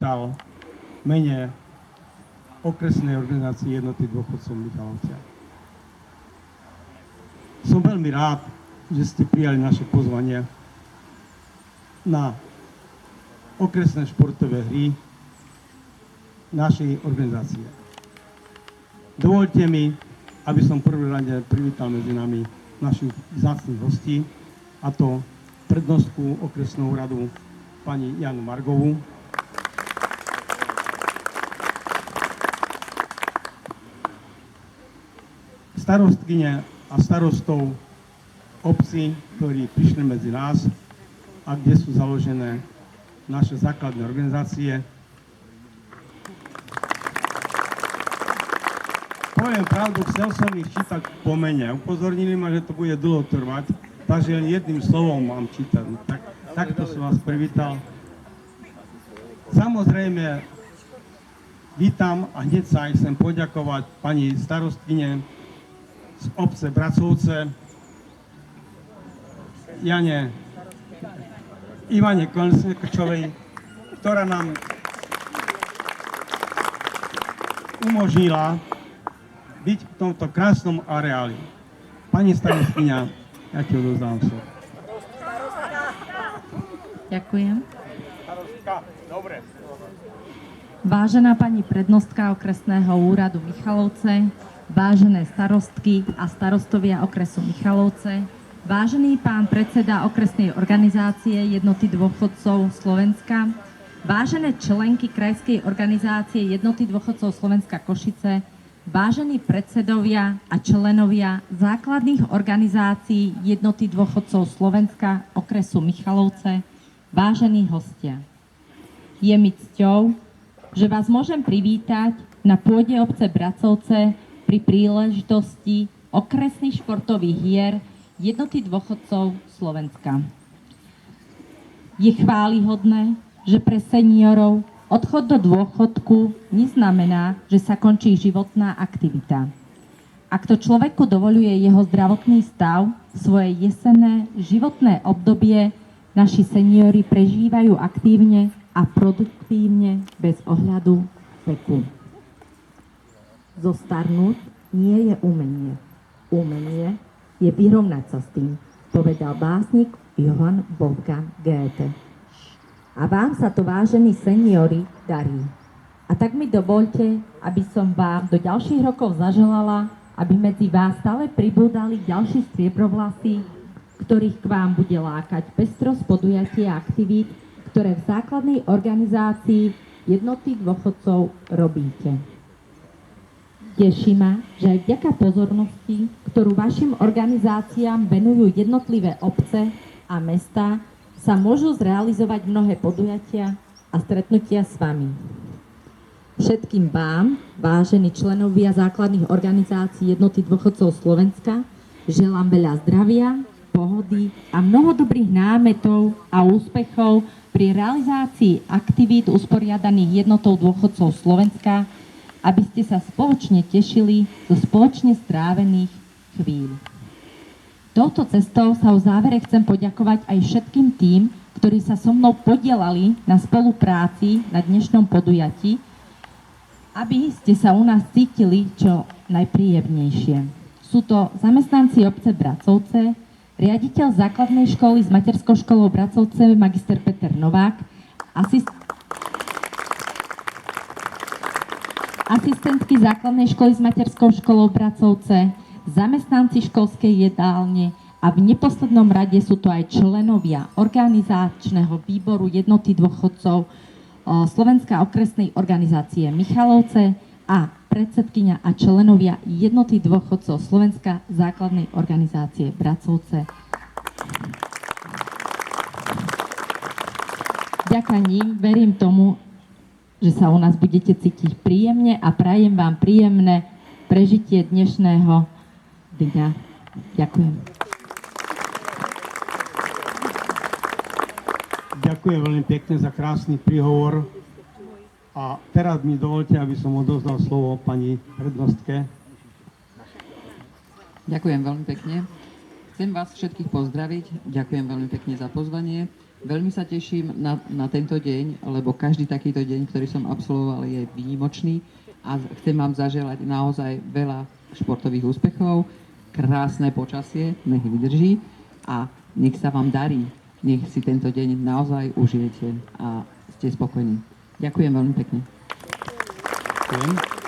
stal v mene okresnej organizácie Jednoty dôchodcov Michalovce. Som veľmi rád, že ste prijali naše pozvanie na okresné športové hry našej organizácie. Dovoľte mi, aby som v prvom rade privítal medzi nami našich vzácnych hostí, a to prednostku okresného úradu pani Janu Margovú, starostkyne a starostov obcí, ktorí prišli medzi nás a kde sú založené naše základné organizácie. Poviem pravdu, chcel som ich čítať po mene. Upozornili ma, že to bude dlho trvať, takže len jedným slovom mám čítať. Takto som vás privítal. Samozrejme, vítam a hneď sa aj chcem poďakovať pani starostkyne z obce Bracovce, Ivane Klnčovej, ktorá nám umožnila byť v tomto krásnom areáli. Pani starostkyňa, ja ti odovzdám slovo. Ďakujem. Starostka, dobre. Vážená pani prednostka okresného úradu Michalovce, vážené starostky a starostovia okresu Michalovce, vážený pán predseda okresnej organizácie Jednoty dôchodcov Slovenska, vážené členky krajskej organizácie Jednoty dôchodcov Slovenska Košice, vážení predsedovia a členovia základných organizácií Jednoty dôchodcov Slovenska okresu Michalovce, vážení hostia. Je mi cťou, že vás môžem privítať na pôde obce Bracovce pri príležitosti okresných športových hier Jednoty dôchodcov Slovenska. Je chválihodné, že pre seniorov odchod do dôchodku neznamená, že sa končí životná aktivita. Ak to človeku dovoľuje jeho zdravotný stav, svoje jesenné životné obdobie naši seniori prežívajú aktívne a produktívne bez ohľadu veku. Zostarnúť nie je umenie. Umenie je vyrovnať sa s tým, povedal básnik Johann Wolfgang Goethe. A vám sa to, vážení seniori, darí. A tak mi dovoľte, aby som vám do ďalších rokov zaželala, aby medzi vás stále pribúdali ďalší striebrovlasy, ktorých k vám bude lákať pestrosť podujatia a aktivít, ktoré v základnej organizácii Jednoty dôchodcov robíte. Teší ma, že aj vďaka pozornosti, ktorú vašim organizáciám venujú jednotlivé obce a mestá, sa môžu zrealizovať mnohé podujatia a stretnutia s vami. Všetkým vám, vážení členovia základných organizácií Jednoty dôchodcov Slovenska, želám veľa zdravia, pohody a mnoho dobrých námetov a úspechov pri realizácii aktivít usporiadaných Jednotou dôchodcov Slovenska, aby ste sa spoločne tešili zo spoločne strávených chvíľ. Touto cestou sa v závere chcem poďakovať aj všetkým tým, ktorí sa so mnou podielali na spolupráci na dnešnom podujatí, aby ste sa u nás cítili čo najpríjemnejšie. Sú to zamestnanci obce Bracovce, riaditeľ základnej školy s materskou školou Bracovce, magister Peter Novák, asistentky základnej školy s materskou školou Bracovce, zamestnanci školskej jedálne a v neposlednom rade sú to aj členovia organizačného výboru Jednoty dôchodcov Slovenska okresnej organizácie Michalovce a predsedkyňa a členovia Jednoty dôchodcov Slovenska základnej organizácie Bracovce. Vďaka ním verím tomu, že sa u nás budete cítiť príjemne a prajem vám príjemné prežitie dnešného dňa. Ďakujem. Ďakujem veľmi pekne za krásny príhovor. A teraz mi dovolte, aby som odovzdal slovo pani prednostke. Ďakujem veľmi pekne. Chcem vás všetkých pozdraviť. Ďakujem veľmi pekne za pozvanie. Veľmi sa teším na tento deň, lebo každý takýto deň, ktorý som absolvoval, je výnimočný a chcem vám zaželať naozaj veľa športových úspechov, krásne počasie, nech vydrží a nech sa vám darí. Nech si tento deň naozaj užijete a ste spokojní. Ďakujem veľmi pekne. Ďakujem.